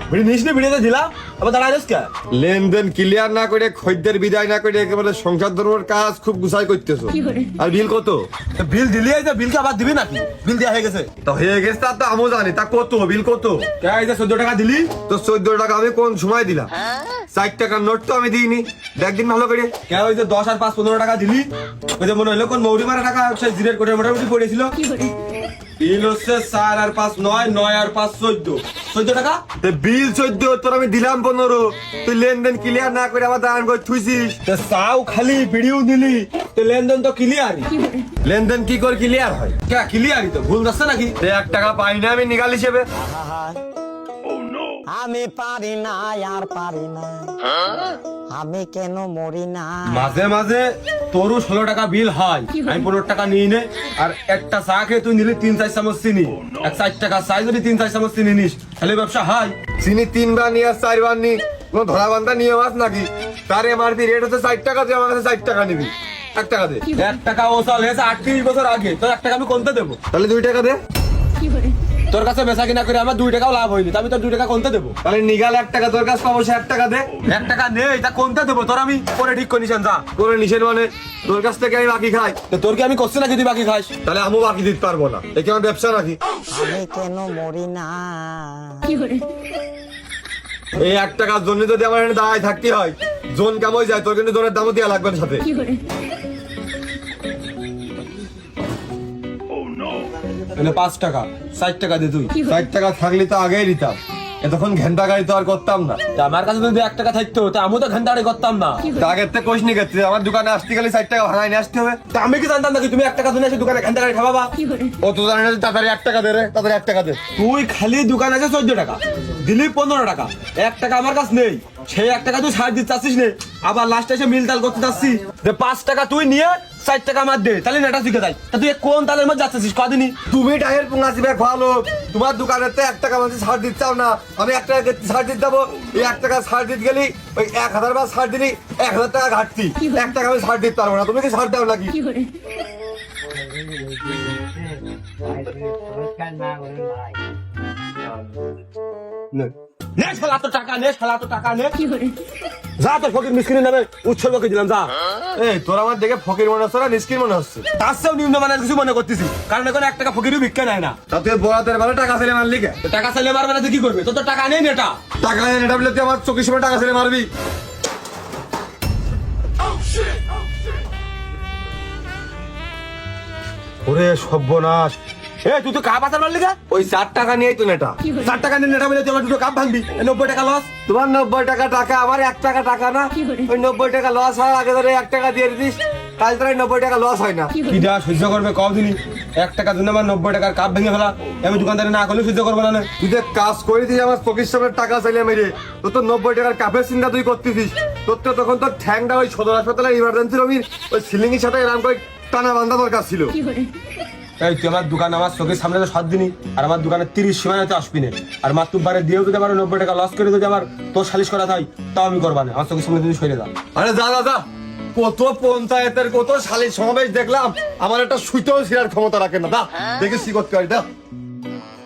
বিড়ি নিস নি, বিড়িতে দিলাম আবার দাঁড়াইস কে? লেনদেন ক্লিয়ার না করে খদ্দের বিদায় না করে একেবারে সংসার ধর্মের কাজ খুব গুছাই করতেছো। আর বিল কত? বিল দিলি, এই যে বিলকে আবার দিবি নাকি? বিল দেওয়া হয়ে গেছে। তা হয়ে গেছে, তা তো আমিও জানি। তা কত বিল কত? এই যে 14 টাকা দিলি। তো 14 টাকা আমি কোন সময় দিলাম? 4 টাকার নোট তো আমি দিইনি। দেখদিন ভালো করে। কে ওই যে 10 আর 5 15 টাকা দিলি, ওই যে মনে হলো কোন মৌরি মারা টাকা সে জিরের কোটে মোটামুটি পড়েছিল। বিল হচ্ছে 4 আর 5 9, 9 আর 5 14 টাকা। তো বিল 14, তোর আমি দিলাম 15। তুই লেনদেন ক্লিয়ার না করে আমার দাঁড়ান করে থুইছিস। তো চাও খালি বিড়িও দিলি, তো লেনদেন তো ক্লিয়ারই। লেনদেন কি করে ক্লিয়ার হয়? কে ক্লিয়ারই তো, ভুল যাচ্ছে নাকি? 1 টাকা পাই না আমি নিগাল হিসেবে। আমি পারি না আর পারি না, আমি কেন মরি না। মাঝে মাঝে তোরও 16 টাকা বিল হয়, আমি 15 টাকা নিই নে। আর একটা চা খেয়ে তুই নিলি 3-4 চামচ চিনি, 4 টাকা চাই যদি 3-4 চামচ চিনি নিস, তাহলে ব্যবসা হয়। চিনি 3 বার নিয়ে আর 4 বার নি, কোন ধরা বান্ধা নিয়ম আছে নাকি? তার এমআরপি রেট হচ্ছে 4 টাকা, তুই আমার কাছে 4 টাকা নিবি। 1 টাকা দে। 1 টাকা ও চল হয়েছে 38 বছর আগে, তোর 1 টাকা আমি কোনতে দেবো? তাহলে 2 টাকা দে। তোর কাছে বেচা কিনা করে আমার 2 টাকাও লাভ হয়নি, আমি তোর 2 টাকা কোনতে দেবো? তাহলে নিগাল 1 টাকা, তোর কাছে পাবো 1 টাকা দে। 1 টাকা নেই, তা কোনতে দেবো? তোর আমি পরে ঠিক করে নিছেন যা। করে নিষেধ মানে তোর কাছ থেকে আমি বাকি খাই, তো তোর কি আমি করছি নাকি তুই বাকি খাস? তাহলে আমিও বাকি দিতে পারবো না। এ কি আমার ব্যবসা নাকি? আমি কেন মরি না। এই 1 টাকার জন্য যদি আমার এখানে দাঁড়ায় থাকতে হয়, জোন কামই যায়, তোর কিন্তু জোনের দামও দেওয়া লাগবে না সাথে। মানে 5 টাকা 60 টাকা দে তুই। 60 টাকা থাকলে তো আগেই দিতাম, এতক্ষণ ঘন্টা গাড়ি তো আর করতাম না। তা আমার কাছে যদি 1 টাকা থাকতো, তা আমিও তো ঘন্টাড়ি করতাম না। তা আগের থেকে কোশ নি গেছে, আমার দোকানে আসতে গেলে 60 টাকা ভাড়ায় নিয়ে আসতে হবে। তা আমি কি জানতাম নাকি তুমি 1 টাকা শুনে এসে দোকানে ঘন্টাড়ি খাওয়াবা? ও তো জানে না যে তাড়াতাড়ি 1 টাকা দে রে, তাড়াতাড়ি 1 টাকা দে। তুই খালি দোকান আছে 14 টাকা, দিলি 15 টাকা, 1 টাকা আমার কাছে নেই। সেই 1 টাকা তুই ছাড় দিতে চাচ্ছিস নে, আবার লাস্টে এসে মিল তাল করতে চাচ্ছি যে 5 টাকা তুই নিয়ে 60 টাকা আমার দে, তাহলে নেটা শিখে যাই। তা তুই কোন তালের মধ্যে যাচ্ছিস কদিনই? তুমি টাইয়ের পুঙ্গাছি ব্যাগ ভালো, তোমার দোকানের তো 1 টাকা মানে ছাড় দিতে চাও না, আমি 1 টাকা ছাড় দিতে যাবো। এই 1 টাকা ছাড় দিতে গেলি ওই 1000 বার ছাড় দিলি 1000 টাকা ঘাটতি। 1 টাকা আমি ছাড় দিতে পারবো না, তুমি কি ছাড় দাও নাকি? নে শালা তো টাকা নে, শালা তো টাকা নে। যা তোর ফকির মিসকিনের নামে উৎসর্গকে দিলাম যা। এই তোর আমার দেখে ফকির মনে হচ্ছে না নিষ্কির মনে হচ্ছে? তার চেয়েও নিম্নমানের কিছু মনে করতেছি, কারণ এখন 1 টাকা ফকিরও ভিক্ষা নেয় না। তা তুই বরাতের বেলা টাকা ছেলে মারলি কে? তো টাকা চাইলে মারবে না তুই কি করবে? তোর তো টাকা নেই নেটা। টাকা নেই এটা বলে তুই আমার চোখের সময় টাকা ছেলে মারবি? ওরে সর্বনাশ, এ তুই তো কাপ আসার মারলি গা? ওই 4 টাকা নিয়েই তো নেটা। 4 টাকা নিয়ে নেটা বলে তুই আমার দুটো কাপ ভাঙবি, 90 টাকা লস। তোমার 90 টাকা টাকা, আমার 1 টাকা টাকা না। ওই 90 টাকা লস হয়, আগে ধরে 1 টাকা দিয়ে দিস, কাল তোর 90 টাকা লস হয় না। কিটা সহ্য করবে কদিনই? 1 টাকার জন্য আমার 90 টাকার কাপ ভেঙে ফেলা, আমি দোকানদারে না করলে সহ্য করবো না। তুই যে কাজ করে দিস আমার চোখের সামনে টাকা চাইলে মেরে, তোর তো 90 টাকার কাপের চিন্তা তুই করতেছিস। তোর তো তখন তোর ঠ্যাংটা ওই সদর হাসপাতালের ইমার্জেন্সি রুমের ওই সিলিং এর সাথে এরকম করে টানা বান্ধা দরকার ছিল। এই তুই আমার দোকান আমার চোখের সামনে তো 7 দিনই, আর আমার দোকানে 30 সীমানা তো আসবি না। আর মাতুব্বারে দিয়েও যদি আমার 90 টাকা লস করে যদি আমার তোর সালিশ করা হয়, তাও আমি করবা না। আমার চোখের সামনে তুই সরে যা। আরে যা যা যা, কত পঞ্চায়েতের কত শালীর সমাবেশ দেখলাম, আমার একটা সুইতেও ছিঁড়ার ক্ষমতা রাখে না। দা দেখে কি করতে পারি, দা।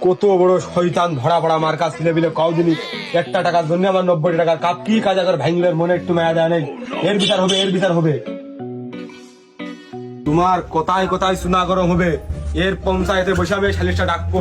কত বড় শয়তান ধরা পড়া আমার কাছ ছেলে বিলে কদিনই 1 টাকার জন্য আমার 90 টাকার কাপ কি কাজ আগে ভাঙলের মনে একটু মায়া দেয় নেই। এর বিচার হবে, এর বিচার হবে। তোমার কোথায় কোথায় সুনা গরম হবে, এর পঞ্চায়েতে বসে আমি সালিশটা ডাকবো।